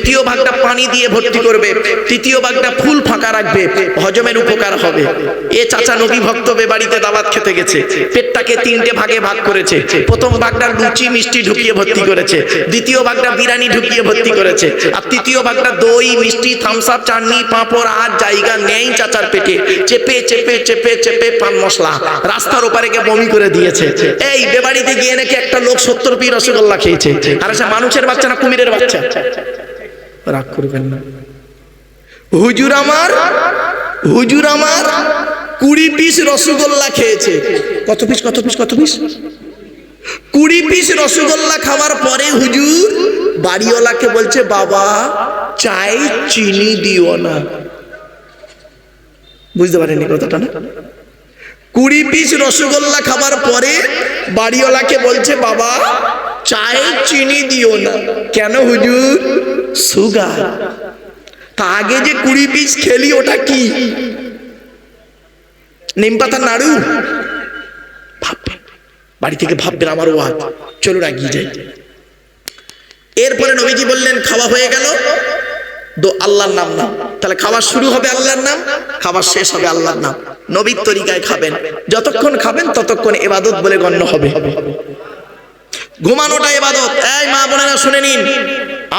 দ্বিতীয় ভাগটা পানি দিয়ে ভর্তি করবে, তৃতীয় ভাগটা ফুল ফাঁকা রাখবে, হজমের উপকার হবে। এ চাচা নবী ভক্ত বাড়িতে দাওয়াত খেতে গেছে, পেটটাকে তিনটে ভাগে ভাগ করেছে। প্রথম ভাগটা লুচি মিষ্টি ঢুকিয়ে ভর্তি করেছে, দ্বিতীয় ভাগটা বিরিয়ানি ঢুকিয়ে ভর্তি করেছে, আর তৃতীয় ভাগটা দই মিষ্টি থামস আপ চাটনি পাঁপড় আর জায়গা নেই চাচার পেটে। চেপে চেপে চেপে চেপে পান মশলা রাস্তার ওপারে গিয়ে বমি করে দিয়েছে। এই বেবাড়িতে গিয়ে নাকি একটা লোক 70 পিস রসগোল্লা খেয়েছে, আর সে মানুষের বাচ্চা না কুমিরের বাচ্চা? রাগ করবেন না। হুজুর আমার 20 পিস রসগোল্লা খেয়েছে। কত পিস? 20 পিস রসগোল্লা খাওয়ার পরে হুজুর বাড়িওয়ালাকে বলছে, বাবা চায়ে চিনি দিও না। বুঝতে পারেনি কথাটা না? 20 পিস রসগোল্লা খাবার পরে বাড়িওয়ালাকে বলছে, বাবা চায়ে চিনি দিও না। কেন হুজুর? সুগার। তা আগে যে 20 পিস খেলি ওটা কি? নিমপাতা নাড়ু? ভাববেন, বাড়ি থেকে ভাববেন আমার ওয়াজ। চলুন এগিয়ে যাই। এরপরে নবীজি বললেন, খাওয়া হয়ে গেল, আল্লাহর নাম নাম। তাহলে খাওয়া শুরু হবে আল্লাহর নাম, খাওয়া শেষ হবে আল্লাহর নাম। নবীর তরিকায় খাবেন, যতক্ষণ খাবেন ততক্ষণ ইবাদত বলে গণ্য হবে। ঘুমানোটা ইবাদত। এই মা বোনেরা শুনে নিন,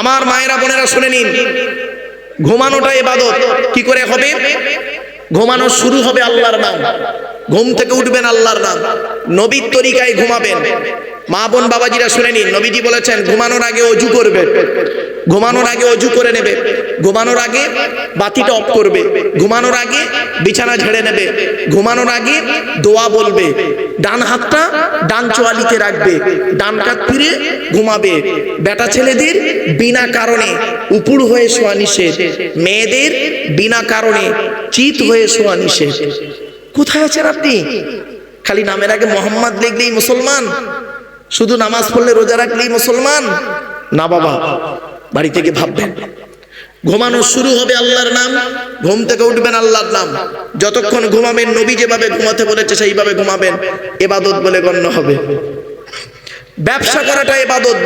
আমার মায়েরা বোনেরা শুনে নিন, ঘুমানোটা ইবাদত। কি করে হবে? ঘুমানো শুরু হবে আল্লাহর নাম, ঘুম থেকে উঠবেন আল্লাহর নাম, নবীর তরিকায় ঘুমাবেন। মা বোন বাবাজিরা শুনে নিন, নবীজি বলেছেন ঘুমানোর আগে অজু করবে, ঘুমানোর আগে অজু করে নেবে, ঘুমানোর আগে বাতিটা অফ করবে, ঘুমানোর আগে বিছানা ঝেড়ে নেবে, ঘুমানোর আগে দোয়া বলবে, ডান হাতটা ডান চোয়ালিতে রাখবে, ডান কাত ফিরে ঘুমাবে। বেটা ছেলেদের বিনা কারণে উপুড় হয়ে শোয়া নিষেধ, মেয়েদের বিনা কারণে চিত হয়ে শোয়া নিষেধ। কোথায় আছেন আপনি? খালি নামের আগে মোহাম্মদ লিখলেই মুসলমান, শুধু নামাজ পড়লে রোজা রাখলেই মুসলমান না বাবা। বাড়ি থেকে ভাববেন, ঘুমানো শুরু হবে আল্লাহর নাম, ঘুম থেকে উঠবেন আল্লাহর নাম। যতক্ষণ ঘুমাবেন নবী যেভাবে ঘুমাতে বলেছে সেইভাবে ঘুমাবেন, ইবাদত বলে গণ্য হবে। ব্যবসা করাটা ইবাদত,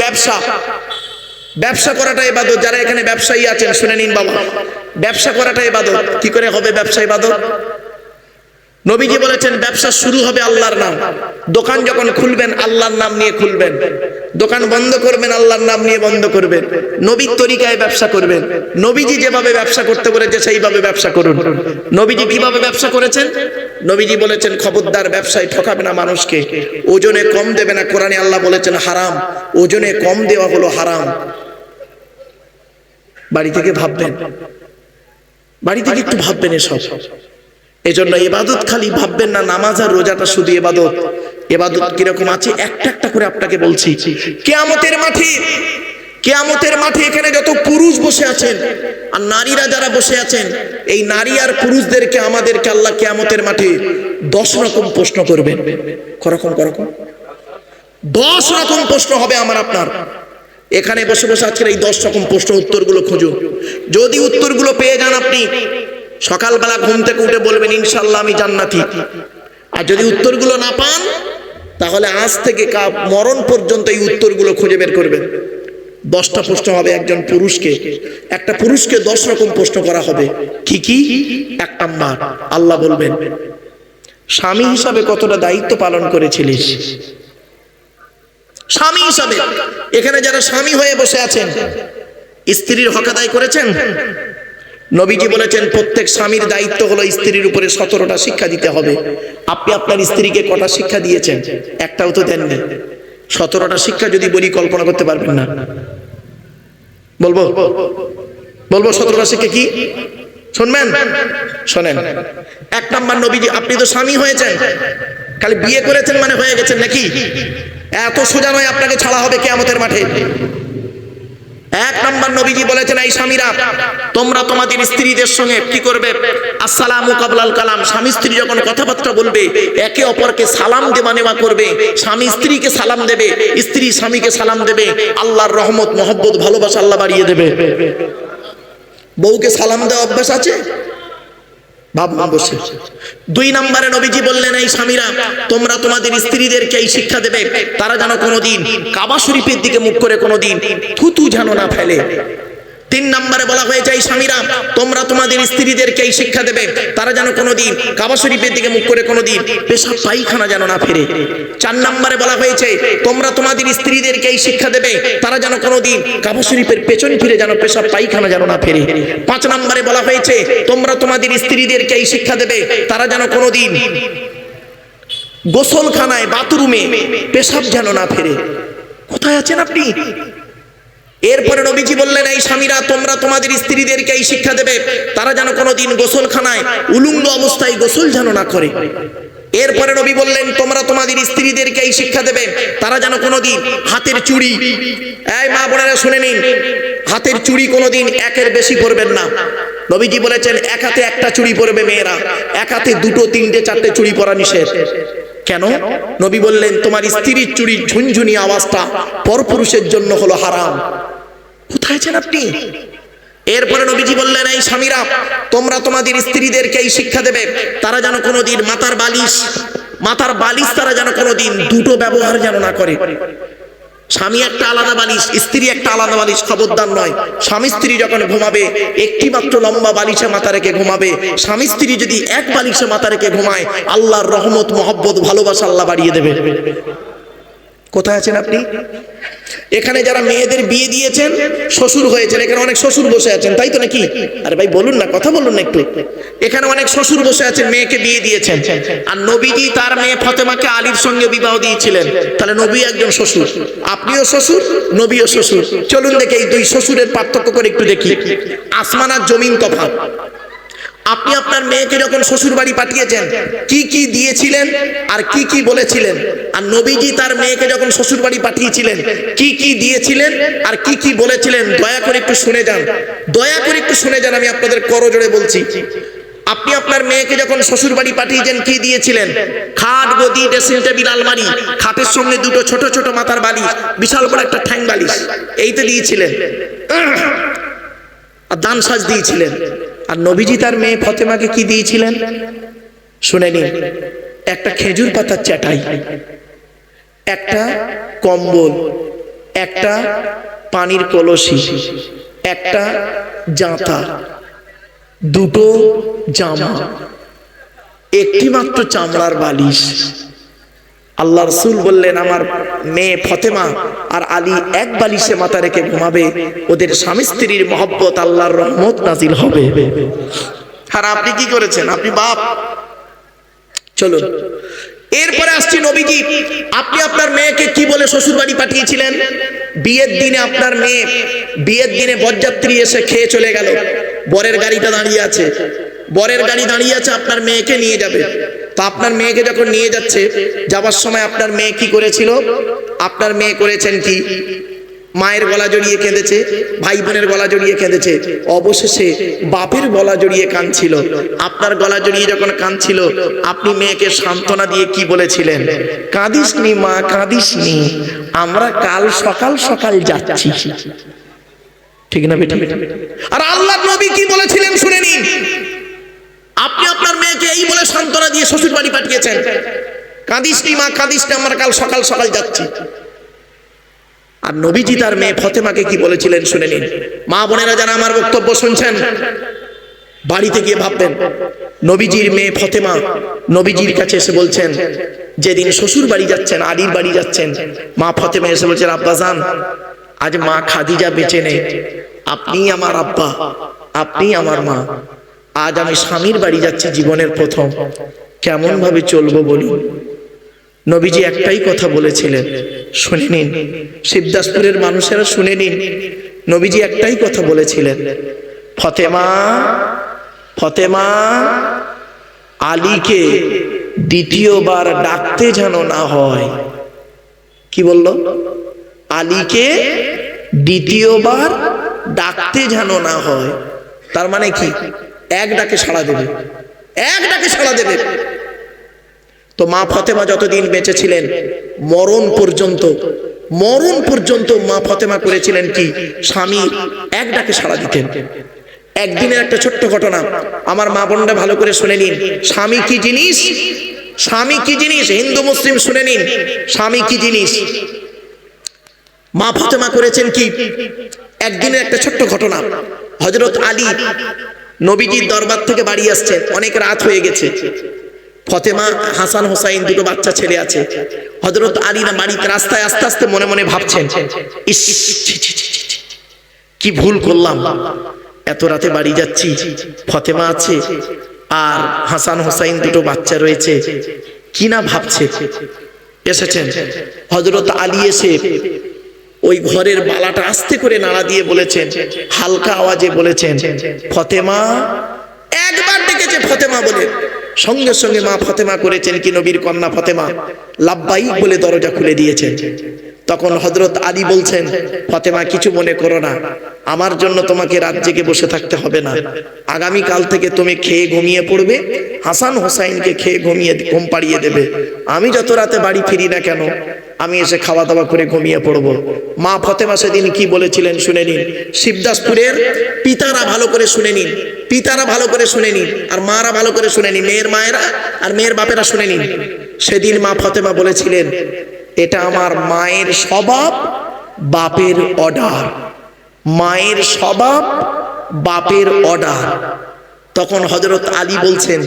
ব্যবসা করাটা ইবাদত। যারা এখানে ব্যবসায়ী আছেন শুনে নিন বাবা, ব্যবসা করাটা ইবাদত। কি করে হবে ব্যবসা ইবাদত? নবীজি বলেছেন ব্যবসা শুরু হবে আল্লাহর নাম। দোকান যখন খুলবেন আল্লাহর নাম নিয়ে খুলবেন, দোকান বন্ধ করবেন আল্লাহর নাম নিয়ে বন্ধ করবেন। নবীর তরিকায় ব্যবসা করবেন, নবীজি যেভাবে ব্যবসা করতে বলেছে সেইভাবে ব্যবসা করুন। নবীজি কিভাবে ব্যবসা করেছেন? নবীজি বলেছেন খবরদার ব্যবসায় ঠকাবে না মানুষকে, ওজনে কম দেবে না। কোরআনে আল্লাহ বলেছেন হারাম, ওজনে কম দেওয়া হলো হারাম। বাড়ি থেকে ভাববেন, বাড়ি থেকে একটু ভাববেন এসব। এজন্য ইবাদত খালি ভাববেন না নামাজ আর রোজাটা শুধু ইবাদত। ইবাদত কিরকম আছে একটা একটা করে আপনাকে বলছি। কিয়ামতের মাঠে এখানে যত পুরুষ বসে আছেন আর নারীরা যারা বসে আছেন, এই নারী আর পুরুষদেরকে আমাদেরকে আল্লাহ কিয়ামতের মাঠে 10 রকম প্রশ্ন করবেন। করকম 10 রকম প্রশ্ন হবে আমার আপনার। এখানে বসে বসে আজকের এই 10 রকম প্রশ্ন উত্তরগুলো খুঁজুন। যদি উত্তরগুলো পেয়ে যান আপনি সকালবেলা ঘুম থেকে উঠে বলবেন ইনশাআল্লাহ আমি জান্নাতি। আর যদি উত্তরগুলো না পান তাহলে আজ থেকে মরণ পর্যন্ত এই উত্তরগুলো খুঁজে বের করবেন। 10টা প্রশ্ন হবে একজন পুরুষকে, একটা পুরুষকে 10 রকম প্রশ্ন করা হবে। কি কি? 1 নাম্বার, আল্লাহ বলবেন স্বামী হিসাবে কতটা দায়িত্ব পালন করেছিলিস? স্বামী হিসাবে এখানে যারা স্বামী হয়ে বসে আছেন, স্ত্রীর হক আদায় করেছেন? নবীজি বলেছেন প্রত্যেক স্বামীর দায়িত্ব হলো স্ত্রীর উপরে 17টা শিক্ষা দিতে হবে। আপনি আপনার স্ত্রীকে কটা শিক্ষা দিয়েছেন? একটাও তো দেননি। 17টা শিক্ষা যদি বলি কল্পনা করতে পারবেন না। বলবো 17টা শিক্ষা কি? শুনবেন? শোনেন। 1 নাম্বার, নবীজি আপনি তো স্বামী হয়েছেন, খালি বিয়ে করেছেন মানে হয়ে গেছেন নাকি? এত সোজা নয়, আপনাকে ছাড়া হবে কিয়ামতের মাঠে। 1 নাম্বার নবীজি বলেছেন এই স্বামীরা তোমরা তোমাদের স্ত্রীদের সঙ্গে কি করবে? আসসালামু কাবলাল কালাম। স্বামী স্ত্রী যখন কথাবার্তা বলবে একে অপরকে সালাম দেওয়া নেওয়া করবে। স্বামী স্ত্রীকে সালাম দেবে, স্ত্রী স্বামীকে সালাম দেবে। আল্লাহর রহমত মহব্বত ভালোবাসা আল্লাহ বাড়িয়ে দেবে। বউকে সালাম দেওয়া অভ্যাস আছে? ভাবনা বসে। 2 নম্বরে নবীজি বললেন এই স্বামীরা তোমরা তোমাদের স্ত্রীদেরকে এই শিক্ষা দেবে তারা যেন কোনোদিন কাবা শরীফের দিকে মুখ করে কোনোদিন থুতু যেন না ফেলে। 3 নম্বরে বলা হয়েছে এই স্বামীরা তোমরা তোমাদের স্ত্রীদেরকে এই শিক্ষা দেবে তারা যেন কোনোদিন কাবা শরীফের দিকে মুখ করে কোনোদিন পেশাব পায়খানা যেন না ফেরে। 4 নম্বরে বলা হয়েছে তোমরা তোমাদের স্ত্রীদেরকে এই শিক্ষা দেবে তারা যেন কোনোদিন কাবা শরীফের পেছন ফিরে যেন পেশাব পায়খানা যেন না ফেরে। 5 নম্বরে বলা হয়েছে তোমরা তোমাদের স্ত্রীদেরকে এই শিক্ষা দেবে তারা যেন কোনোদিন গোসলখানায় বাথরুমে পেশাব যেন না ফেরে। কোথায় আছেন আপনি? এরপরে নবীজি বললেন এই স্বামীরা তোমরা তোমাদের স্ত্রীদেরকে এই শিক্ষা দেবে তারা যেন কোনোদিন গোসলখানায় উলঙ্গ অবস্থায় গোসল যেন না করে। এরপরে নবী বললেন তোমরা তোমাদের স্ত্রীদেরকে এই শিক্ষা দেবে তারা যেন কোনোদিন হাতের চুড়ি, এই মা বোনেরা শুনে নিন, হাতের চুড়ি কোনোদিন একের বেশি পরবেন না। নবীজি বলেছেন এক হাতে একটা চুড়ি পরবে মেয়েরা, এক হাতে 2, 3, 4 চুড়ি পরা নিষেধ। কেন? নবী বললেন তোমার স্ত্রীর চুড়ির ঝুনঝুনি আওয়াজটা পরপুরুষের জন্য হলো হারাম। কোথায় আছেন আপনি? এরপরে নবীজি বললেন এই স্বামীরা তোমরা তোমাদের স্ত্রীদেরকে এই শিক্ষা দেবে তারা যেন কোনোদিন মাথার বালিশ তারা যেন কোনোদিন দুটো ব্যবহার যেন না করে। স্বামী একটা আলাদা বালিশ, স্ত্রী একটা আলাদা বালিশ, খবরদার নয়। স্বামী স্ত্রী যখন ঘুমাবে একটি মাত্র লম্বা বালিশে মাথা রেখে ঘুমাবে। স্বামী স্ত্রী যদি এক বালিশে মাথা রেখে ঘুমায় আল্লাহর রহমত, মহব্বত, ভালোবাসা আল্লাহ বাড়িয়ে দেবে। কোথায় আছেন আপনি? এখানে যারা মেয়েদের বিয়ে দিয়েছেন শ্বশুর হয়েছেন, এখানে অনেক শ্বশুর বসে আছেন, তাই তো নাকি? আরে ভাই বলুন না, কথা বলুন না একটু। এখানে অনেক শ্বশুর বসে আছেন, মেয়েকে বিয়ে দিয়েছেন। আর নবীজি তার মেয়ে ফাতেমাকে আলীর সঙ্গে বিবাহ দিয়েছিলেন। তাহলে নবী একজন শ্বশুর, আপনিও শ্বশুর, নবীও শ্বশুর। চলুন দেখে এই 2 শ্বশুরের পার্থক্য করে একটু দেখি। আসমান আর জমিন তফাৎ। আপনি আপনার মেয়েকে যখন শ্বশুর বাড়ি পাঠিয়েছেন কি কি দিয়েছিলেন আর কি কি বলেছিলেন, আর নবীজি তার মেয়েকে যখন শ্বশুর বাড়ি পাঠিয়েছিলেন কি কি দিয়েছিলেন আর কি কি বলেছিলেন, দয়া করে একটু শুনে যান, দয়া করে একটু শুনে যান। আমি আপনাদের করজোড়ে বলছি, আপনি আপনার মেয়েকে যখন শ্বশুর বাড়ি পাঠিয়েছেন কি দিয়েছিলেন? খাট, গদি, ড্রেসিং টেবিল, আলমারি, খাটের সঙ্গে 2 ছোট ছোট মাথার বালিশ, বিশাল বড় একটা ঠ্যাং বালিশ, এইতে দিয়েছিলেন। আর দান সাজ দিয়েছিলেন। আর নবীজি তার মেয়ে ফাতেমাকে কি দিয়েছিলেন শুনে নিন। একটা খেজুর পাতার চাটাই, একটা কম্বল, একটা পানির কলসি, একটা জাঁতা, 2 জামা, একটি মাত্র চামড়ার বালিশ। আল্লাহ রাসূল বললেন আমার মেয়ে ফাতেমা আর আলী এক বালিশে মাথা রেখে ঘুমাবে, ওদের স্বামী স্ত্রীর মহব্বত, আল্লাহর রহমত নাজিল হবে। আর আপনি কি করেছেন? আপনি বাপ। চলুন এরপরে আসছি নবীজি আপনি আপনার মেয়েকে কি বলে শ্বশুর বাড়ি পাঠিয়েছিলেন? বিয়ের দিনে আপনার মেয়ে, বিয়ের দিনে বরযাত্রী এসে খেয়ে চলে গেল, বরের গাড়িটা দাঁড়িয়ে আছে, বরের গাড়ি দাঁড়িয়ে আছে, আপনার মেয়েকে নিয়ে যাবে। তো আপনার মেয়েকে যখন নিয়ে যাচ্ছে, যাবার সময় আপনার মেয়ে কি করেছিল? আপনার মেয়ে করেছেন কি? মায়ের গলা জড়িয়ে কেঁদেছে, ভাই বোনের গলা জড়িয়ে কেঁদেছে, অবশেষে বাপের গলা জড়িয়ে কাঁদছিল। আপনার গলা জড়িয়ে যখন কাঁদছিল আপনি মেয়েকে সান্ত্বনা দিয়ে কি বলেছিলেন? কাঁদিস নি মা, কাঁদিস নি, আমরা কাল সকাল সকাল যাচ্ছি। ঠিক না বেটা? আর আল্লাহর নবী কি বলেছিলেন শুনে নিন। আপনি আপনার মেয়েকে এই বলে সান্ত্বনা দিয়ে শ্বশুর বাড়ি পাঠিয়েছেন, কাঁদিস নি মা, কাঁদিস নি, আমরা কাল সকাল সকাল যাচ্ছি। আর নবীজি তার মেয়ে ফাতেমাকে কি বলেছিলেন শুনে নিন। মা বোনেরা যারা আমার বক্তব্য শুনছেন বাড়িতে গিয়ে ভাববেন, নবীজির মেয়ে ফাতেমা নবীজির কাছে এসে বলছেন, যেদিন শ্বশুর বাড়ি যাচ্ছেন, আলীর বাড়ি যাচ্ছেন, মা ফাতেমা এসে বলছেন আব্বাজান আজ মা খাদিজা বেঁচে নেই, আপনি আমার আব্বা, আপনি আমার মা, আজ আমি স্বামীর বাড়ি যাচ্ছি জীবনের প্রথম, কেমন ভাবে চলবো বলুন? নবীজি একটাই কথা বলেছিলেন, শুনে নিন, শিবদাসপুরের মানুষেরা শুনে নিন, নবীজি একটাই কথা বলেছিলেন, ফাতেমা, ফাতেমা আলীকে দ্বিতীয়বার ডাকতে যেন না হয়। কি বলল? আলীকে দ্বিতীয়বার ডাকতে যেন না হয়। তার মানে কি? এক ডাকে সাড়া দেবে, এক ডাকে সাড়া দেবে। তো মা ফাতেমা যতদিন বেঁচে ছিলেন, মরণ পর্যন্ত মা ফাতেমা করেছিলেন কি? স্বামী এক ডাকে সাড়া দিতেন। একদিনের একটা ছোট্ট ঘটনা, আমার মা বোনরা ভালো করে শুনে নিন। স্বামী কি জিনিস, স্বামী কি জিনিস, হিন্দু মুসলিম শুনে নিন, স্বামী কি জিনিস। মা ফাতেমা করেছেন কি? একদিনের একটা ছোট্ট ঘটনা, হযরত আলী নবীজির দরবার থেকে বাড়ি আসছেন, অনেক রাত হয়ে গেছে। ফতেমা, হাসান হোসাইন দুটো বাচ্চা ছেলে আছে। হযরত আলী না বাড়িতে রাস্তায় আস্তে আস্তে মনে মনে ভাবছেন, ইস কি ভুল করলাম, এত রাতে বাড়ি যাচ্ছি, ফতেমা আছে আর হাসান হোসাইন দুটো বাচ্চা রয়েছে, কি না ভাবছে। এসেছেন হযরত আলী, এসে ওই ঘরের বালাটা আস্তে করে নাড়া দিয়ে বলেছেন, হালকা আওয়াজে বলেছেন, ফতেমা। একবার ডেকেছে ফতেমা বলে, সঙ্গে সঙ্গে মা ফতেমা করেছেন কি, নবীর কন্যা ফতেমা লাব্বাইক বলে দরজা খুলে দিয়েছেন। তখন হযরত আলী বলছেন, ফতেমা কিছু মনে করো না, আমার জন্য তোমাকে রাত জেগে বসে থাকতে হবে না, আগামী কাল থেকে তুমি খেয়ে ঘুমিয়ে পড়বে, হাসান হোসাইনকে খেয়ে ঘুম পাড়িয়ে দেবে, আমি যত রাতে বাড়ি ফিরি না কেন আমি এসে খাওয়া দাওয়া করে ঘুমিয়ে পড়বো। মা ফতেমা সেদিন কি বলেছিলেন শুনে নিন। শিবদাসপুরের পিতারা ভালো করে শুনে নিন, পিতারা ভালো করে শুনে নিন, আর মারা ভালো করে শুনে নিন, মেয়ের মায়েরা আর মেয়ের বাপেরা শুনে নিন। সেদিন মা ফতেমা বলেছিলেন, এটা আমার মায়ের স্বভাব, বাপের অর্ডার, মায়ের স্বভাব, বাপের অর্ডার। তখন হযরত আলী বলছেন,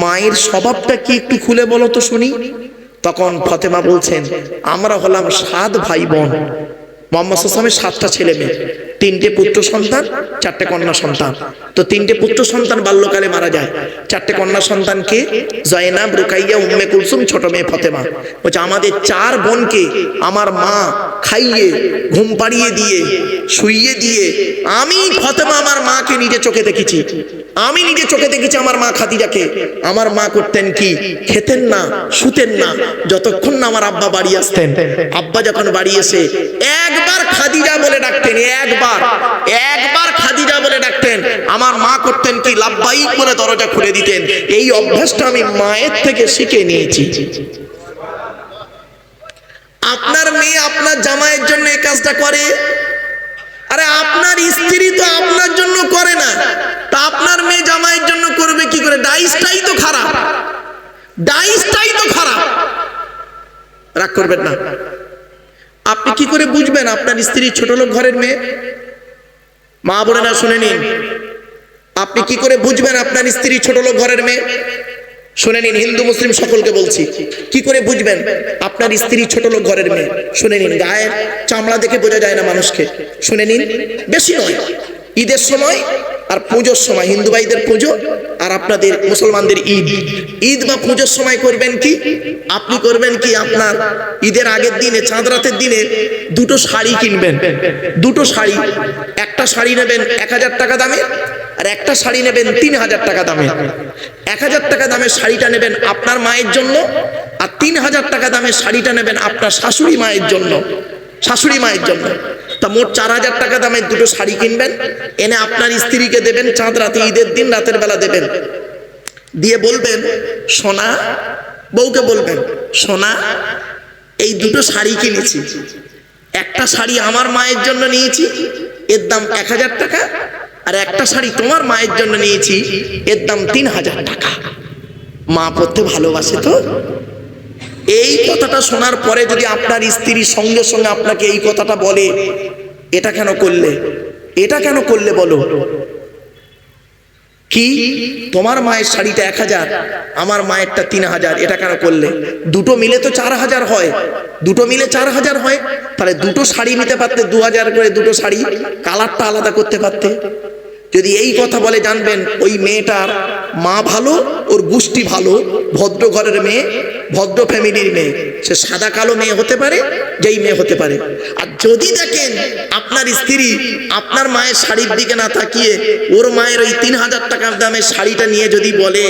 মায়ের স্বভাবটা কি একটু খুলে বলো তো শুনি। তখন ফতেমা বলছেন, আমরা হলাম 7 ভাই বোন, মুহাম্মদ সাল্লাল্লাহু আলাইহি ওয়াসাল্লামের 7টা ছেলে মেয়ে, 3টে পুত্র সন্তান, 4টে কন্যা সন্তান। তো 3টে পুত্র সন্তান বাল্যকালে মারা যায়, 4টে কন্যা সন্তানকে জয়নাব, রুকাইয়া, উম্মে কুলসুম, ছোট মেয়ে ফতেমা। বলছে আমাদের 4 বোনকে আমার মা খাইয়ে ঘুম পাড়িয়ে দিয়ে শুইয়ে দিয়ে, আমি ফতেমা আমার মাকে নিজে চোখে দেখেছি, আমি নিজে চোখে দেখেছি আমার মা খাদিজাকে। আমার মা করতেন কি, খেতেন না, শুতেন না যতক্ষণ না আমার আব্বা বাড়ি আসতেন। আব্বা যখন বাড়ি এসে একবার খাদিজা বলে ডাকতেন, একবার খাদিজা বলে ডাকতেন, আমার মা করতেন কি, লাব্বাইক বলে দরজা খুলে দিতেন। এই অভ্যাসটা আমি মায়ের থেকে শিখে নিয়েছি। আপনার মেয়ে আপনার জামাইয়ের জন্য এই কাজটা করে, আরে আপনার স্ত্রী তো আপনার জন্য করে না, তা আপনার মেয়ে জামাইয়ের জন্য করবে কি করে? ডাইসটাই তো খারাপ, ডাইসটাই তো খারাপ। রাগ করবেন না। আপনি কি করে বুঝবেন আপনার স্ত্রী ছোট লোক ঘরের মেয়ে? মা বোনেরা শুনে নিন, আপনি কি করে বুঝবেন আপনার স্ত্রী ছোট লোক ঘরের মেয়ে? শুনে নিন, হিন্দু মুসলিম সকলকে বলছি, কি করে বুঝবেন আপনার স্ত্রী ছোট লোক ঘরের মেয়ে? শুনে নিন, গায়ের চামড়া দেখে বোঝা যায় না মানুষকে। শুনে নিন, বেশি নয়, ঈদের সময় আর পুজোর সময়, হিন্দু ভাইদের পুজো আর আপনাদের মুসলমানদের ঈদ, ঈদ বা পুজোর সময় করবেন কি, আপনি করবেন কি, আপনার ঈদের আগের দিনে, চাঁদ রাতের দিনে 2টো শাড়ি কিনবেন। 2টো শাড়ি, একটা শাড়ি নেবেন 1000 টাকা দামের, আর একটা শাড়ি নেবেন 3000 টাকা দামের। 1000 টাকা দামের শাড়িটা নেবেন আপনার মায়ের জন্য, আর 3000 টাকা দামের শাড়িটা নেবেন আপনার শাশুড়ি মায়ের জন্য, শাশুড়ি মায়ের জন্য। তা মোট 4000 টাকা দামের 2টো শাড়ি কিনবেন, এনে আপনার স্ত্রীকে দেবেন চাঁদ রাতে, ঈদের দিন রাতের বেলা দেবেন, দিয়ে বলবেন, সোনা, বউকে বলবেন, সোনা এই 2টো শাড়ি কিনেছি, একটা শাড়ি আমার মায়ের জন্য নিয়েছি, এর দাম 1000 টাকা, আর একটা শাড়ি তোমার মায়ের জন্য নিয়েছি, এর দাম 3000 টাকা। মা পড়তে ভালোবাসে তো। এই কথাটা শোনার পরে যদি আপনার স্ত্রী সঙ্গে সঙ্গে আপনাকে এই কথাটা বলে, এটা কেন করলে, এটা কেন করলে বলো, কি তোমার মায়ের শাড়িটা 1000, আমার মায়েরটা 3000, এটা কেন করলে? 2টো মিলে তো 4000 হয়, 2টো মিলে 4000 হয়, তাহলে 2টো শাড়ি নিতে পারতে, 2000 করে 2টো শাড়ি, কালারটা আলাদা করতে পারতে। যদি এই কথা বলে, জানবেন ওই মেয়েটার মা ভালো, ওর গোষ্ঠী ভালো, ভদ্র ঘরের মেয়ে, ভদ্র ফ্যামিলির মেয়ে, সে সাদা কালো মেয়ে হতে পারে, যেই মেয়ে হতে পারে। আর যদি দেখেন আপনার স্ত্রী আপনার মায়ের শাড়ির দিকে না তাকিয়ে ওর মায়ের ওই 3000 টাকার দামের শাড়িটা নিয়ে যদি বলে,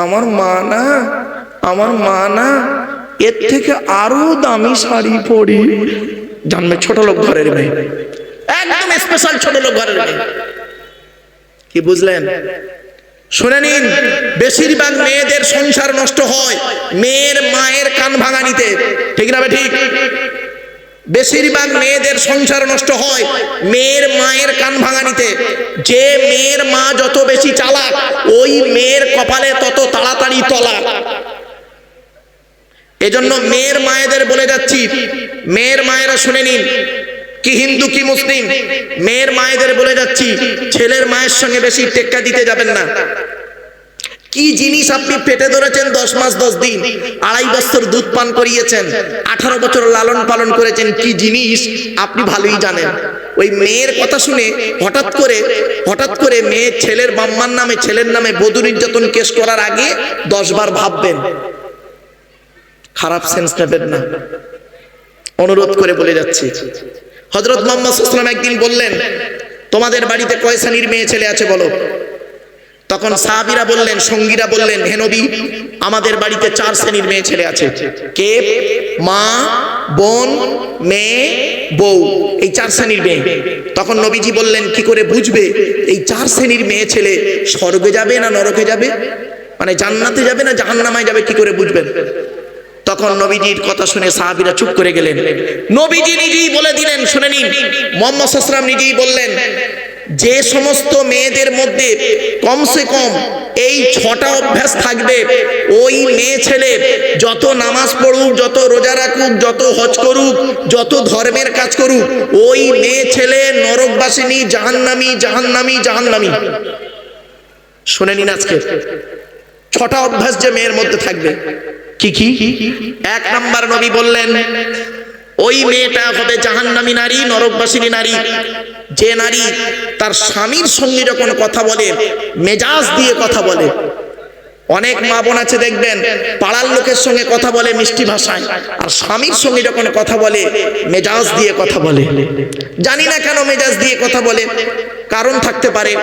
আমার মা না, আমার মা না, এর থেকে আরো দামি শাড়ি পরি, জানবে ছোট লোক ঘরের মেয়ে, একদম স্পেশাল ছোট লোক ঘরের মেয়ে। কি বুঝলেন? শুনে নিন, বেশিরভাগ মেয়েদের সংসার নষ্ট হয় মেয়ের মায়ের কান ভাঙানিতে, ঠিক না? ঠিক। বেশিরভাগ মেয়েদের সংসার নষ্ট হয় মেয়ের মায়ের কান ভাঙানিতে। যে মেয়ের মা যত বেশি চালাক, ওই মেয়ের কপালে তত তাড়াতাড়ি তলাক। এজন্য মেয়ের মায়েদের বলে যাচ্ছি, মেয়ের মায়েরা শুনে নিন, কি হিন্দু কি মুসলিম, মেয়ের মায়েদের বলে যাচ্ছি ছেলের মায়ের সঙ্গে বেশি টেক্কা দিতে যাবেন না। কি জিনিস আপনি পেটে ধরেছেন 10 মাস 10 দিন, 2.5 বছর দুধ পান করিয়েছেন, 18 বছর লালন পালন করেছেন, কি জিনিস আপনি ভালোই জানেন। ওই মেয়ের কথা শুনে হঠাৎ করে মেয়ে ছেলের বাম্মার নামে ছেলের নামে বধূ নির্যাতন কেস করার আগে 10 বার ভাববেন, খারাপ সেন্স নেবেন না, অনুরোধ করে বলে যাচ্ছি। হযরত মুহাম্মদ সাল্লাল্লাহু আলাইহি ওয়াসাল্লাম একদিন বললেন, তোমাদের বাড়িতে কয় শ্রেণীর মেয়ে ছেলে আছে বলো। তখন সাহাবীরা বললেন, সঙ্গীরা বললেন, হে নবী, আমাদের বাড়িতে 4 শ্রেণীর মেয়ে ছেলে আছে। কে? মা, বোন, মেয়ে, বউ, এই 4 শ্রেণীর মেয়ে। তখন নবীজি বললেন, কি করে বুঝবে এই 4 শ্রেণীর মেয়ে ছেলে স্বর্গে যাবে না নরকে যাবে, মানে জান্নাতে যাবে না জাহান্নামে যাবে, কি করে বুঝবেন? তখন নবীজির কথা শুনে সাহাবীরা চুপ করে গেলেন। নবীজি নিজেই বলে দিলেন, শুনে নিন, মুহাম্মদ সাল্লাল্লাহু আলাইহি ওয়াসাল্লাম নিজেই বললেন, যে সমস্ত মেয়েদের মধ্যে কমসে কম এই 6টা অভ্যাস থাকবে, ওই মেয়ে ছেলে যত নামাজ পড়ুক, যত রোজা রাখুক, যত হজ করুক, যত ধর্মের কাজ করুক, ওই মেয়ে ছেলে নরকবাসিনী, জাহান্নামী জাহান্নামী জাহান্নামী। শুনে নিন, আজকে 6টা অভ্যাস যে মেয়ের মধ্যে থাকবে। কি কি? 1 নাম্বার, নবী বললেন, ওই মেয়েটা হবে জাহান্নামী নারী, নরকবাসিনী নারী, যে নারী তার স্বামীর সঙ্গে যখন কথা বলে মেজাজ দিয়ে কথা বলে। অনেক মা বোন আছে দেখবেন, পাড়ার লোকের সঙ্গে কথা বলে মিষ্টি ভাষায়, আর স্বামীর সঙ্গে যখন কথা বলে মেজাজ দিয়ে কথা বলে। জানি না কেন মেজাজ দিয়ে কথা বলে, কারণ থাকতে পারে,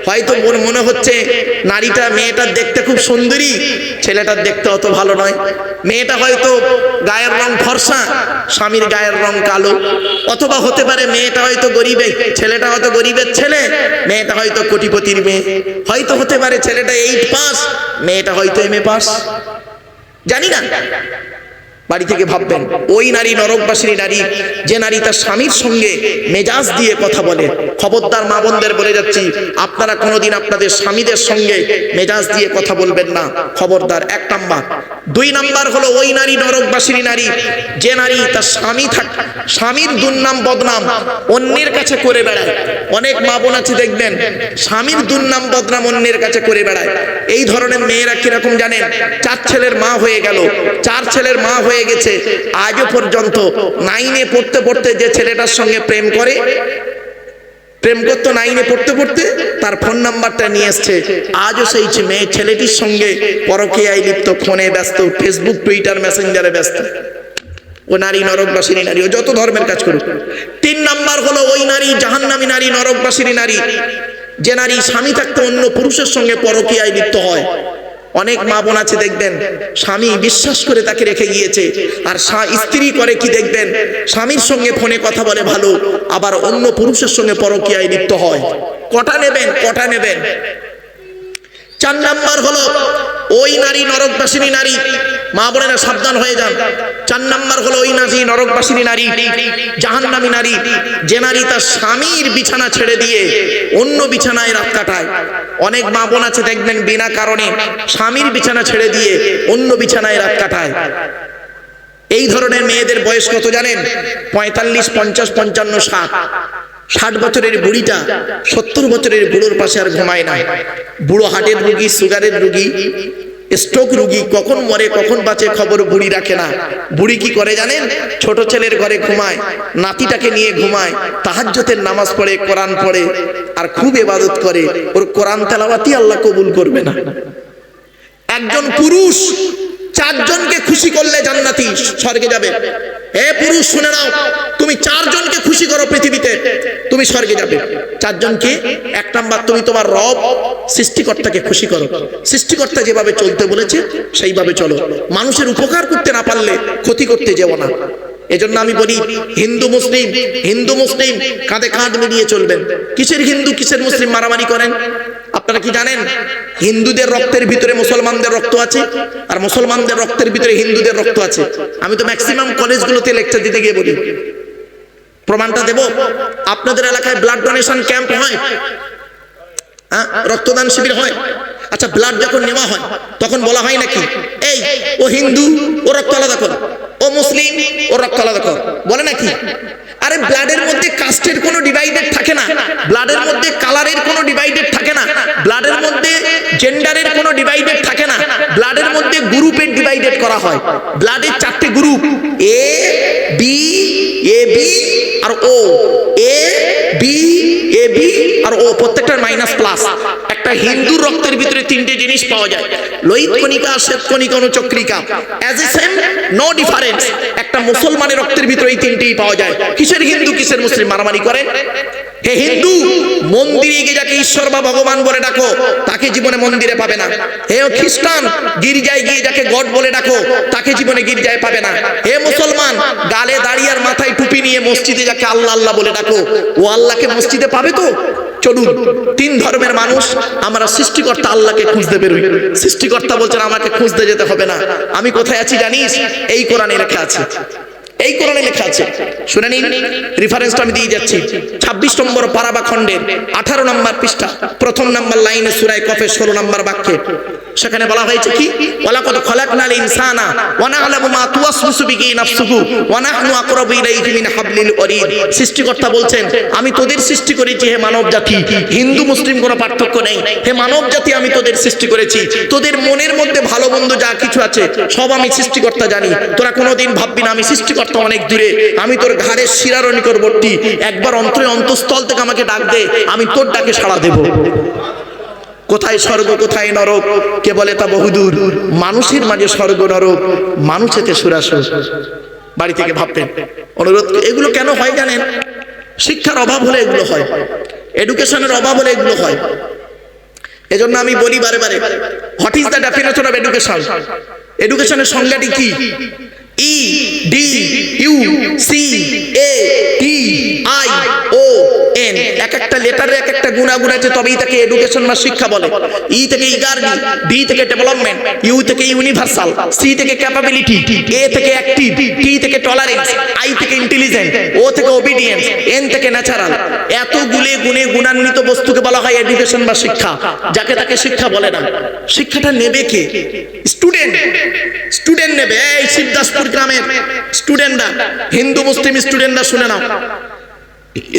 হয়তো মনে হচ্ছে নারীটা, মেয়েটা দেখতে খুব সুন্দরী, ছেলেটার দেখতে অত ভালো নয়। মেয়েটা হয়তো গায়ের রং ফর্সা, স্বামীর গায়ের রং কালো। অথবা হতে পারে মেয়েটা হয়তো গরিবের, ছেলেটা হয়তো গরিবের ছেলে, মেয়েটা হয়তো কোটিপতির মেয়ে। হয়তো হতে পারে ছেলেটা 8 পাস, মেয়েটা হয়তো MA পাস, জানি না। বাড়ি থেকে ভাববেন, ওই নারী নরকবাসিনী নারী, যে নারী তার স্বামীর সঙ্গে মেজাজ দিয়ে কথা বলে। খবরদার মা বোনদের বলে যাচ্ছি, আপনারা কোনোদিন আপনাদের স্বামীদের সঙ্গে মেজাজ দিয়ে কথা বলবেন না, খবরদার। 1 নাম্বার। 2 নাম্বার হলো ওই নারী নরকবাসিনী নারী, যে নারী তার স্বামীর দুর্নাম বদনাম অন্যের কাছে করে বেড়ায়। অনেক মা বোন আছে দেখবেন, স্বামীর দুর্নাম বদনাম অন্যের কাছে করে বেড়ায়। এই ধরনের মেয়েরা কিরকম জানেন? 4 ছেলের মা হয়ে গেল, 4 ছেলের মা হয়ে গেছে, আজও পর্যন্ত 9-এ পড়তে পড়তে যে ছেলেটার সঙ্গে প্রেম করতো, 9-এ পড়তে পড়তে তার ফোন নাম্বারটা নিয়ে এসছে, আজও সেই মেয়ে ছেলেটির সঙ্গে পরকীয়ায় লিপ্ত, ফোনে ব্যস্ত, ফেসবুক টুইটার মেসেঞ্জারে ব্যস্ত। ও নারী নরকবাসিনী নারী, ও যত ধর্মের কাজ করুক। 3 নাম্বার হলো ওই নারী জাহান্নামী নারী, নরকবাসিনী নারী, যে নারী স্বামী থাকতে অন্য পুরুষের সঙ্গে পরকীয়ায় লিপ্ত হয়। অনেক মা বোন আছে দেখবেন, স্বামী বিশ্বাস করে তাকে রেখে গিয়েছে, আর স্ত্রী করে কি দেখবেন, স্বামীর সঙ্গে ফোনে কথা বলে ভালো, আবার অন্য পুরুষের সঙ্গে পরকীয়ায় লিপ্ত হয়। কটা নেবেন? 4 নাম্বার হলো ওই নারী নরকবাসিনী নারী, মা বোনেরা সাবধান হয়ে যান। 4 নাম্বার হলো ওই নারী নরকবাসিনী নারী, জাহান্নামী নারী, যে নারী তার স্বামীর বিছানা ছেড়ে দিয়ে অন্য বিছানায় রাত কাটায়। অনেক মা বোন আছে দেখবেন, বিনা কারণে স্বামীর বিছানা ছেড়ে দিয়ে অন্য বিছানায় রাত কাটায়। এই ধরনের মেয়েদের বয়স কত জানেন? 45, 50, 55, 60। 60 বছরের বুড়িটা 70 বছরের বুড়োর পাশে আর ঘুমায় না। বুড়ো হার্টের রুগী, সুগারের রুগী, স্ট্রোক রুগী, কখন মরে কখন বাঁচে খবর বুড়ি রাখে না। বুড়ি কি করে জানেন? ছোট ছেলের ঘরে ঘুমায়, নাতিটাকে নিয়ে ঘুমায়, তাহাজ্জুদের নামাজ পড়ে, কোরআন পড়ে, আর খুব ইবাদত করে। ওর কোরআন তেলাওয়াতই আল্লাহ কবুল করবে না। একজন পুরুষ 4 জনকে খুশি করলে জান্নাতি, স্বর্গে যাবে। হে পুরুষ শুনে নাও, তুমি 4 জনকে খুশি করো পৃথিবীতে, তুমি স্বর্গে যাবে। 4 জনকে? 1 নাম্বার, তুমি তোমার রব সৃষ্টিকর্তাকে খুশি করো। সৃষ্টিকর্তা যেভাবে চলতে বলেছে সেইভাবে চলো। মানুষের উপকার করতে না পারলে ক্ষতি করতে যেও না। এজন্য আমি বলি, হিন্দু মুসলিম কাঁধে কাঁধ মিলিয়ে চলবেন। কিসের হিন্দু কিসের মুসলিম মারামারি করেন? আপনারা কি জানেন হিন্দুদের রক্তের ভিতরে মুসলমানদের রক্ত আছে, আর মুসলমানদের রক্তের ভিতরে হিন্দুদের রক্ত আছে? আমি তো ম্যাক্সিমাম কলেজগুলোতে লেকচার দিতে গিয়ে বলি, প্রমাণটা দেব। আপনাদের এলাকায় ব্লাড ডোনেশন ক্যাম্প হয়, রক্তদান শিবির হয়। আচ্ছা, ব্লাড যখন নেওয়া হয় তখন বলা হয় নাকি, এই ও হিন্দু, ও রক্ত আলাদা কর, ও মুসলিম, ও রক্ত আলাদা কর, বলে নাকি? আরে ব্লাডের মধ্যে কাস্টের কোনো ডিভাইডেড থাকে না, ব্লাডের মধ্যে কালারের কোনো ডিভাইডেড থাকে না, ব্লাডের মধ্যে জেন্ডারের কোনো ডিভাইডেড থাকে না, ব্লাডের মধ্যে গ্রুপের ডিভাইডেড করা হয়। ব্লাডের 4টে group, A B, A B R O, A B, A B আর ও, প্রত্যেকটার মাইনাস প্লাস। একটা হিন্দুর রক্তের ভিতরে 3টে জিনিস পাওয়া যায়, লোহিত কণিকা, শ্বেত কণিকা, অনুচক্রিকা, as a same no difference. একটা মুসলমানের রক্তের ভিতরে এই 3টেই পাওয়া যায়। কিসের হিন্দু কিসের মুসলিম মারামারি করেন? হে হিন্দু, মন্দিরে গিয়ে যাকে ঈশ্বর বা ভগবান বলে ডাকো তাকে জীবনে মন্দিরে পাবে না। হে খ্রিস্টান, গির্জায় গিয়ে যাকে গড বলে ডাকো তাকে জীবনে গির্জায় পাবে না। হে মুসলমান, গালে দাড়ি আর মাথায় টুপি নিয়ে মসজিদে যাকে আল্লাহ আল্লাহ বলে ডাকো ও আল্লাহকে মসজিদে পাবে তো? চলুন, 3 ধর্মের মানুষ আমরা সৃষ্টিকর্তা আল্লাহকে খুঁজতে বেরোই। সৃষ্টিকর্তা বলছেন আমাকে খুঁজতে যেতে হবে না, আমি কোথায় আছি জানিস? এই কোরআনে লেখা আছে, এই কোরআনে লেখা আছে, শুনে নিন। রেফারেন্সটা আমি দিয়ে যাচ্ছি। 26 নম্বর পারা বা খণ্ডের 18 নম্বর পৃষ্ঠা, 1ম নম্বর লাইনে সূরা কফের 16 নম্বর বাক্যে সেখানে বলা হয়েছে কি? ওয়ালাকাদ খালাকনাল ইনসানা ওয়া না'লামু মা তুওয়াসওয়িসু বিহি নাফসুহু ওয়া নাহনু আকরাবু ইলাইহি মিন হাবলিল ওয়ারিদ। সৃষ্টিকর্তা বলছেন আমি তোদের সৃষ্টি করেছি হে মানব জাতি, হিন্দু মুসলিম কোনো পার্থক্য নেই। হে মানব জাতি, আমি তোদের সৃষ্টি করেছি, তোদের মনের মধ্যে ভালো মন্দ যা কিছু আছে সব আমি সৃষ্টিকর্তা জানি। তোরা কোনোদিন ভাববি না আমি সৃষ্টিকর্তা অনেক দূরে, আমি তোর ঘাড়ের শিরার নিকটবর্তী। একবার অন্তরে অন্তঃস্থল থেকে আমাকে ডাক দে, আমি তোর ডাকে সাড়া দেব। কোথায় স্বর্গ কোথায় নরক কে বলে তা বহুদূর, মানুষের মাঝে স্বর্গ নরক, মানুষেতে সুরাসুর। বাড়ি থেকে ভাবতেন অনুরোধ। এগুলো কেন হয় জানেন? শিক্ষার অভাব হলে এগুলো হয়, এডুকেশনের অভাব হলে এগুলো হয়। এজন্য আমি বলি বারে বারে, what is the definition of education? এডুকেশনের সংজ্ঞাটি কি? E D U C A T I O N, এক একটা লেটারে এক একটা গুণাগুণ আছে, তবেই তাকে এডুকেশন বা শিক্ষা বলে। ই থেকে ইগারডি, ডি থেকে ডেভেলপমেন্ট, ইউ থেকে ইউনিভার্সাল, সি থেকে ক্যাপাবিলিটি, এ থেকে অ্যাক্টিভ, টি থেকে টলারেন্স, আই থেকে ইন্টেলিজেন্ট, ও থেকে ওবিডিয়েন্স, এন থেকে ন্যাচারাল। এত গুণে গুণান্বিত বস্তুকে বলা হয় এডুকেশন বা শিক্ষা, যাকে তাকে শিক্ষা বলে না। শিক্ষাটা নেবে কে? স্টুডেন্ট, স্টুডেন্ট নেবে। এই শিবদাসপুর গ্রামের স্টুডেন্টরা, হিন্দু মুসলিম স্টুডেন্টরা শুনে নাও,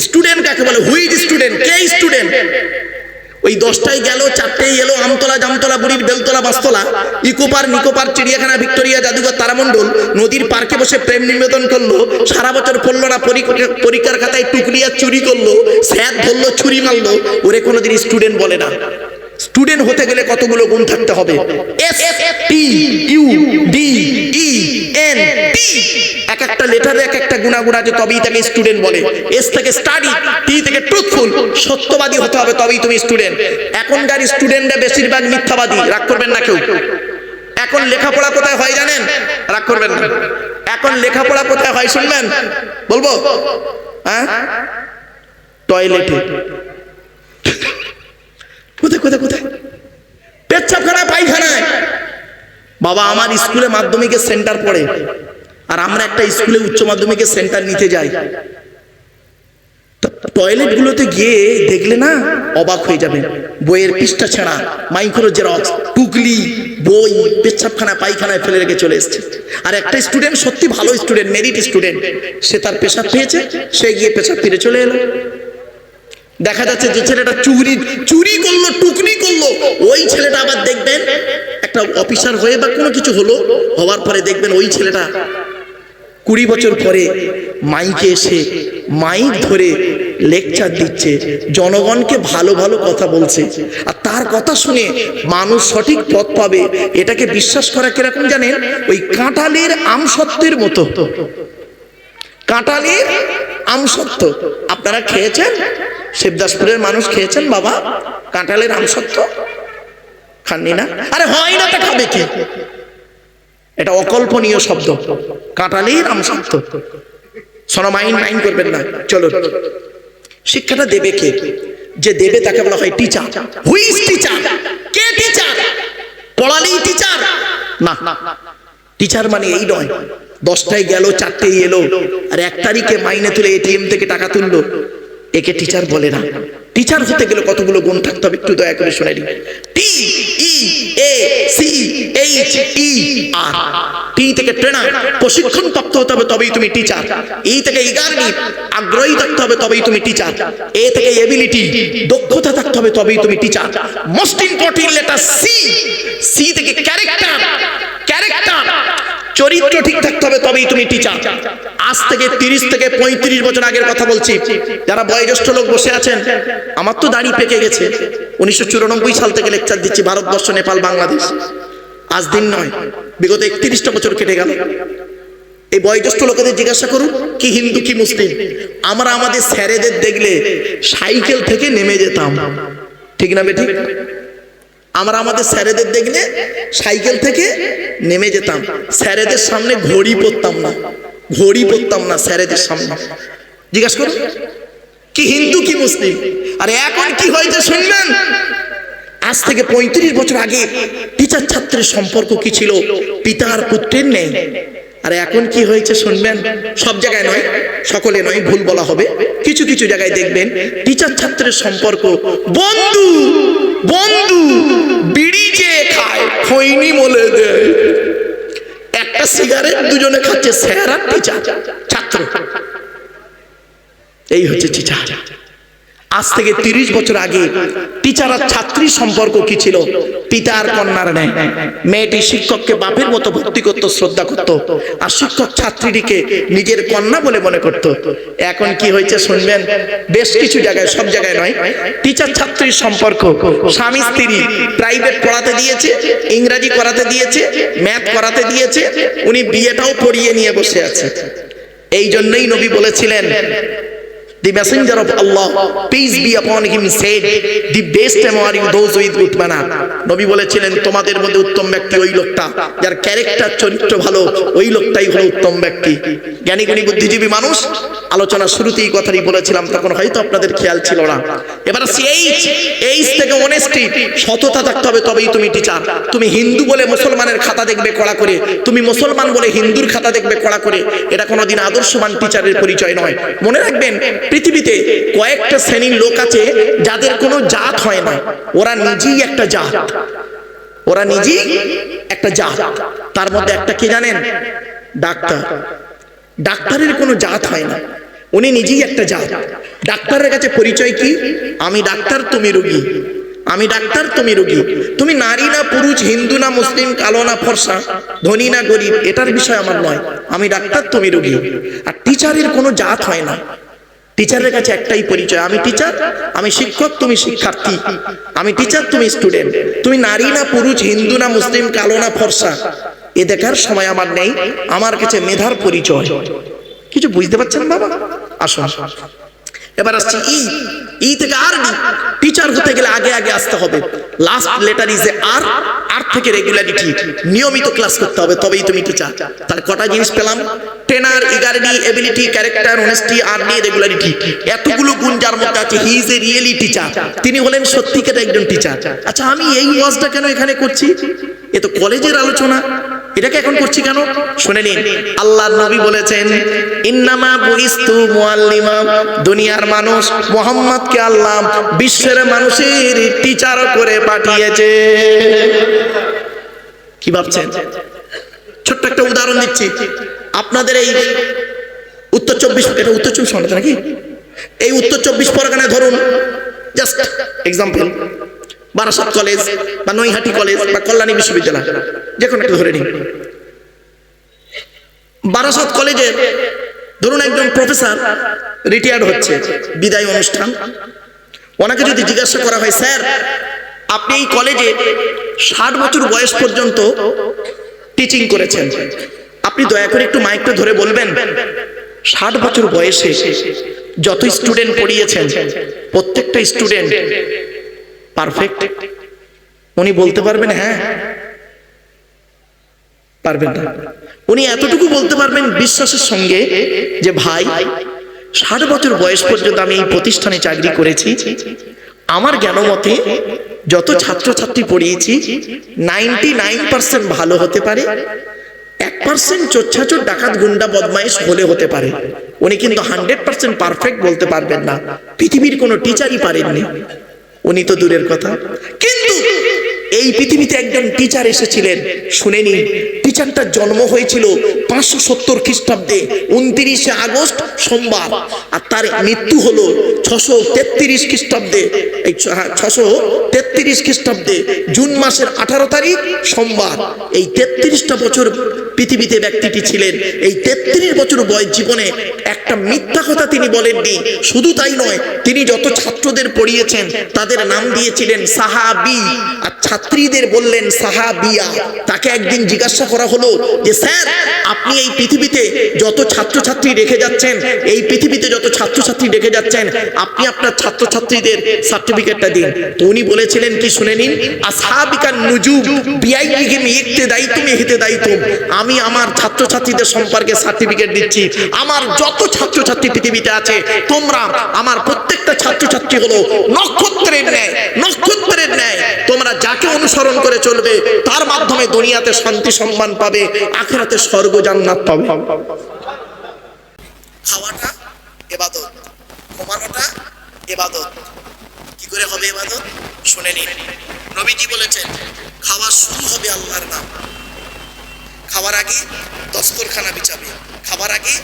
স্টুডেন্ট কাকে বলে? Who's student? কে স্টুডেন্ট? ওই 10টায় গেল, 4টেই এলো, আমতলা জামতলা বুড়ির বেলতলা বাসতলা, ইকোপার নিকোপার, চিড়িয়াখানা, ভিক্টোরিয়া, জাদুঘর, তারামণ্ডল, নদীর পার্কে বসে প্রেম নিবেদন করলো, সারা বছর পড়লো না, পরীক্ষার খাতায় টুকরিয়া চুরি করলো, স্যার ধরলো, ছুরি মারলো, ওরে কোনোদিন স্টুডেন্ট বলে না। স্টুডেন্ট হতে গেলে কতগুলো গুণ থাকতে হবে? S T U D E N T, এক একটা লেটারে এক একটা গুণাগুণ আছে, তবেই তাকে স্টুডেন্ট বলে। এস থেকে স্টাডি, টি থেকে ট্রুথফুল, সত্যবাদী হতে হবে, তবেই তুমি স্টুডেন্ট। এখনকার স্টুডেন্টরা বেশিরভাগ মিথ্যাবাদী, রাগ করবেন না কেউ। এখন লেখাপড়া কোথায় হয় জানেন? রাগ করবেন না। এখন লেখাপড়া কোথায় হয় শুনবেন? বলবো? হ্যাঁ, টয়লেটে। কোথায় কোথায় কোথায়? পেচ্ছাপখানায়, পায়খানায়। বাবা, আমার স্কুলে মাধ্যমিকের সেন্টার পড়ে, আর আমরা একটা স্কুলে উচ্চ মাধ্যমিকের সেন্টার নিতে যাই। টয়লেট গুলোতে গিয়ে দেখলে না অবাক হয়ে যাবেন। বইয়ের পৃষ্ঠা ছেঁড়া, মাইক্রো জেরক্স, টুকলি, বই পেচ্ছাপখানা পায়খানায় ফেলে রেখে চলে এসছে। আর একটা স্টুডেন্ট, সত্যি ভালো স্টুডেন্ট, মেরিট স্টুডেন্ট, সে তার পেশাব পেয়েছে, সে গিয়ে পেশাব ফিরে চলে এলো। দেখা যাচ্ছে যে ছেলেটা চুরি করলো, টুকনি করলো, ওই ছেলেটা আবার দেখবেন একটা অফিসার হয়ে বা কোনো কিছু হলো, হওয়ার পরে দেখবেন ওই ছেলেটা 20 বছর পরে মাইকে এসে মাইক ধরে লেকচার দিচ্ছে, জনগণকে ভালো ভালো কথা বলছে। আর তার কথা শুনে মানুষ সঠিক পথ পাবে, এটাকে বিশ্বাস করা কিরকম জানেন? ওই কাঁঠালের আমসত্ত্বের মতো। কাঁঠালের আমসত্ত্ব আপনারা খেয়েছেন? শিবদাসপুরের মানুষ খেয়েছেন বাবা কাঁঠালের আমসত্ত্ব? খাননি না? আরে হয় না, তা খাবে কি? এটা অকল্পনীয় শব্দ, কাঁঠালের আমসত্ত্ব। শোনো, মাইন্ড করবেন না। চলো, শিক্ষাটা দেবে কে? যে দেবে তাকে বলা হয় টিচার। Who is teacher? কে টিচার? পড়ালেই টিচার না। টিচার মানে এই নয় 10টায় গেল, 4টেই এলো, আর 1 তারিখে মাইনে তুলে এটিএম থেকে টাকা তুললো, একে টিচার বলে না। টিচার হতে গেলে কতগুলো গুণ থাকতে হবে, একটু দয়া করে শুনে নিন। টি ই A C A H E আর, টি থেকে ট্রেনার, প্রশিক্ষণ প্রাপ্ত হতে হবে তবেই তুমি টিচার। ই থেকে ইগারনি, আগ্রহী থাকতে হবে তবেই তুমি টিচার। এ থেকে এবিলিটি, দক্ষতা থাকতে হবে তবেই তুমি teacher. Most important letter C, C থেকে ক্যারেক্টার, ক্যারেক্টার, চরিত্র ঠিক থাকতে হবে তবেই তুমি টিচার। আজ থেকে 30 থেকে 35 বছর আগের কথা বলছি। যারা বয়োজ্যেষ্ঠ লোক বসে আছেন, আমার তো দাড়ি পেকে গেছে, 1994 সাল থেকে লেকচার দিচ্ছি, ভারতবর্ষ, নেপাল, বাংলাদেশ। আজ দিন নয়, বিগত 31টা বছর কেটে গেল। এই বয়োজ্যেষ্ঠ লোকেদের জিজ্ঞাসা করুন কি হিন্দু কি মুসলিম। আমরা আমাদের স্যারেদের দেখলে সাইকেল থেকে নেমে যেতাম, ঠিক না বেঠিক? আমরা আমাদের স্যারেদের দেখলে সাইকেল থেকে নেমে যেতাম, স্যারেদের সামনে ঘড়ি পরতাম না, ঘড়ি পরতাম না স্যারেদের সামনে। জিজ্ঞাসা করুন কি হিন্দু কি মুসলিম। আর এখন কি হয়েছে শুনবেন, আজ থেকে 35 বছর আগে টিচার ছাত্রের সম্পর্ক কি ছিল, পিতা আর পুত্রের নেই। আর এখন কি হয়েছে শুনবেন, সব জায়গায় নয়, সকলে নয়, ভুল বলা হবে, কিছু কিছু জায়গায় দেখবেন টিচার ছাত্রের সম্পর্ক বন্ধু বন্ধু, বিড়ি যে খায় খৈনি মলে দেয়, একটা সিগারেট দুজনে খাচ্ছে, স্যার আর টিচার, ছাত্র। এই হচ্ছে টিচার। আজ থেকে 30 বছর আগে টিচার আর ছাত্রীর সম্পর্ক কি ছিল, পিতা আর কন্যার ন্যায়। মেয়েটি শিক্ষককে বাপের মতো ভক্তি করত, শ্রদ্ধা করত, আর শিক্ষক ছাত্রীটিকে নিজের কন্যা বলে মনে করত। এখন কি হয়েছে শুনবেন, বেশ কিছু জায়গায়, সব জায়গায় নয়, টিচার ছাত্রীর সম্পর্ক স্বামী স্ত্রী প্রাইভেট পড়াতে দিয়েছে, ইংরাজি করাতে দিয়েছে, ম্যাথ করাতে দিয়েছে, উনি বিয়েটাও পড়িয়ে নিয়ে বসে আছে। এই জন্যই নবী বলেছিলেন, The messenger of Allah, peace be upon him, said, the best among you those with good manner. নবী বলেছিলেন তোমাদের মধ্যে উত্তম ব্যক্তি ওই লোকটা যার ক্যারেক্টার, চরিত্র ভালো, ওই লোকটাই হলো উত্তম ব্যক্তি। জ্ঞানী গুণী বুদ্ধিজীবী মানুষ, আলোচনা শুরুতেই কথাই বলেছিলাম, তখন হয়তো আপনাদের খেয়াল ছিল না। এবার আসছি এইচ থেকে অনেস্টি, সততা থাকতে হবে তবেই তুমি টিচার। তুমি হিন্দু বলে মুসলমানের খাতা দেখবে কড়া করে, তুমি মুসলমান বলে হিন্দুর খাতা দেখবে কড়া করে, এটা কোনোদিন আদর্শবান টিচারের পরিচয় নয়। মনে রাখবেন, পৃথিবীতে কয়েকটা শ্রেণীর লোক আছে যাদের কোনো জাত হয় না, ওরা নিজেই একটা জাত, ওরা নিজেই একটা জাত। তার মধ্যে একটা কি জানেন, ডাক্তার। ডাক্তারের কোনো জাত হয় না, উনি নিজেই একটা জাত। ডাক্তারের কাছে পরিচয় কি, আমি ডাক্তার তুমি রোগী, আমি ডাক্তার তুমি রোগী। তুমি নারী না পুরুষ, হিন্দু না মুসলিম, কালো না ফর্সা, ধনী না গরিব, এটার বিষয় আমার নয়, আমি ডাক্তার তুমি রোগী। আর টিচারের কোনো জাত হয় না, টিচারের কাছে একটাই পরিচয়, আমি টিচার, আমি শিক্ষক তুমি শিক্ষার্থী, আমি টিচার তুমি স্টুডেন্ট। তুমি নারী না পুরুষ, হিন্দু না মুসলিম, কালো না ফর্সা, এ দেখার সময় আমার নেই, আমার কাছে মেধার পরিচয়। কিছু বুঝতে পারছেন বাবা? আসুন এবার আসছি ই থেকে আর। টিচার হতে গেলে আগে আগে আসতে হবে, লাস্ট লেটার ইজ এ আর, আর থেকে রেগুলারিটি, নিয়মিত ক্লাস করতে হবে তবেই তুমি টিচার। তাহলে কটা জিনিস পেলাম, ট্রেনার, ইগারডি, এবিলিটি, ক্যারেক্টার, অনেস্টি, আর্নি, রেগুলারিটি, এতগুলো গুণ যার মধ্যে আছে, he is a really teacher, তিনি হলেন সত্যিকার একজন টিচার। আচ্ছা, আমি এই ওয়াজটা কেন এখানে করছি, এ তো কলেজের আলোচনা, এটাকে এখন করছি কেন শুনে নিন। আল্লাহর নবী বলেছেন, ইন্নামা বুইস্তু মুআল্লিমা, দুনিয়ার মানুষ মুহাম্মদকে আল্লাহ বিশ্বের মানুষের টিচার করে পাঠিয়েছে। কি ভাবছেন? ছোট্ট একটা উদাহরণ দিচ্ছি, আপনাদের এই উত্তর 24, এটা উত্তর 24 পরগনা নাকি, এই উত্তর 24 পরগনায় ধরুন, জাস্ট এক্সাম্পল, বারাসাত কলেজ বা নৈহাটি কলেজ বা কল্যাণী বিশ্ববিদ্যালয়, যে কোনো একটা ধরে নিন। বারাসাত কলেজে ধরুন একজন প্রফেসর রিটায়ার্ড হচ্ছে, বিদায় অনুষ্ঠান, ওনাকে যদি জিজ্ঞাসা করা হয়, স্যার আপনি এই কলেজে 60 বছর বয়স পর্যন্ত টিচিং করেছেন, আপনি দয়া করে একটু মাইকটা ধরে বলবেন 60 বছর বয়সে যত স্টুডেন্ট পড়িয়েছেন প্রত্যেকটা স্টুডেন্ট পারফেক্ট? উনি বলতে পারবেন হ্যাঁ? পারবেন না। উনি এতটুকু বলতে পারবেন বিশ্বাসের সঙ্গে যে ভাই 60 বছর বয়স পর্যন্ত আমি এই প্রতিষ্ঠানে চাকরি করেছি, আমার জ্ঞানমতে যত ছাত্রছাত্রী পড়িয়েছি 99% ভালো হতে পারে, 1% চোচ্ছাচোর, ডাকাত, গুন্ডা, বদমাইশ হলে হতে পারে। উনি কিন্তু 100% পারফেক্ট বলতে পারবেন না, পৃথিবীর কোনো টিচারই পারেননি, উনি তো দূরের কথা। কিন্তু এই পৃথিবীতে একজন টিচার এসেছিলেন, শুনে নিন। টিচারটার জন্ম হয়েছিল 570 খ্রিস্টাব্দে 29শে আগস্ট সোমবার, আর তার মৃত্যু হলো 633 খ্রিস্টাব্দে, 633 খ্রিস্টাব্দে জুন মাসের 18 তারিখ সোমবার। এই 33টা বছর পৃথিবীতে ব্যক্তিটি ছিলেন। এই 33 বছর বয়স জীবনে একটা মিথ্যা কথা তিনি বলেননি। শুধু তাই নয়, তিনি যত ছাত্রদের পড়িয়েছেন তাদের নাম দিয়েছিলেন সাহাবী, আর ছাত্রীদের বললেন সাহাবিয়া। তাকে একদিন জিজ্ঞাসা করা হলো যে স্যার, আপনি এই পৃথিবীতে যত ছাত্রছাত্রী রেখে যাচ্ছেন, এই পৃথিবীতে যত ছাত্রছাত্রী রেখে যাচ্ছেন, আপনি আপনার ছাত্রছাত্রীদের সার্টিফিকেটটা দিন। তো উনি বলেছিলেন কি শুনে নিন, আসহাবিকান নুজুম বিআইহিম ইক্তেদাইতুম ইহতেদাইতুম। আমি আমার ছাত্রছাত্রীদের সম্পর্কে সার্টিফিকেট দিচ্ছি, আমার যত ছাত্রছাত্রী পৃথিবীতে আছে, তোমরা আমার প্রত্যেকটা ছাত্রছাত্রী হলো নক্ষত্রের ন্যায়, নক্ষত্রের ন্যায়। তোমরা যাকে অনুসরণ করে চলবে তার মাধ্যমে দুনিয়াতে শান্তি সম্মান পাবে, আখিরাতে স্বর্গ জান্নাত পাবে। খাওয়াটা ইবাদত, ঘুমানোটা ইবাদত। কি করে হবে ইবাদত? শুনে নিন। নবীজি বলেছেন খাওয়া শুরু হবে আল্লাহর নাম। খাওয়ার আগে দস্তরখানা বিছাবে, খাবার আগে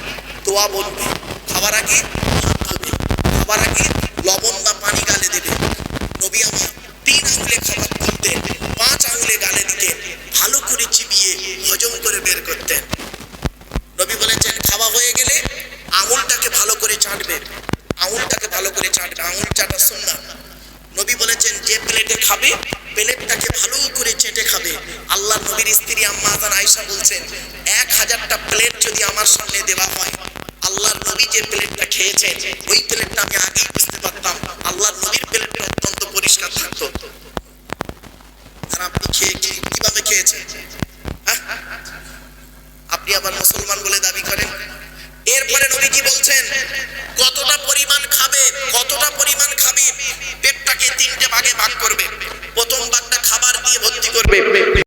দোয়া বলবে, খাবার আগে হাত ধোবে, খাবার আগে লবণ বা পানি গালে দেবে। নবী আমার 3 আঙুলে খাবার তুলতেন, 5 আঙুলে গালে দিতেন, ভালো করে চিবিয়ে হজম করে বের করতেন। নবী বলেছেন খাওয়া হয়ে গেলে আঙুলটাকে ভালো করে চাটবে, আঙুলটাকে ভালো করে চাটবে, আঙুল চাটা সুন্নাত। নবী বলেছেন যে প্লেটে খাবে প্লেটটাকে ভালো করে চেটে খাবে। আল্লাহ নবীর স্ত্রী আম্মা জান আয়েশা বলছেন 1000টা প্লেট যদি আমার সামনে দেওয়া হয়, আল্লাহর নবী যে প্লেটটা খেয়েছেন ওই প্লেটটা আমি আগেই বুঝতে পারতাম আল্লাহর নবীর প্লেটটা অত্যন্ত পরিষ্কার থাকতো। আর আপনি কিভাবে খেয়েছেন? আপনি আবার মুসলমান বলে দাবি করেন। এরপরে নবীজি বলছেন কতটা পরিমাণ খাবে, কতটা পরিমাণ খাবে, পেটটাকে 3টে ভাগে ভাগ করবে। প্রথম ভাগটা খাবার দিয়ে ভর্তি করবে,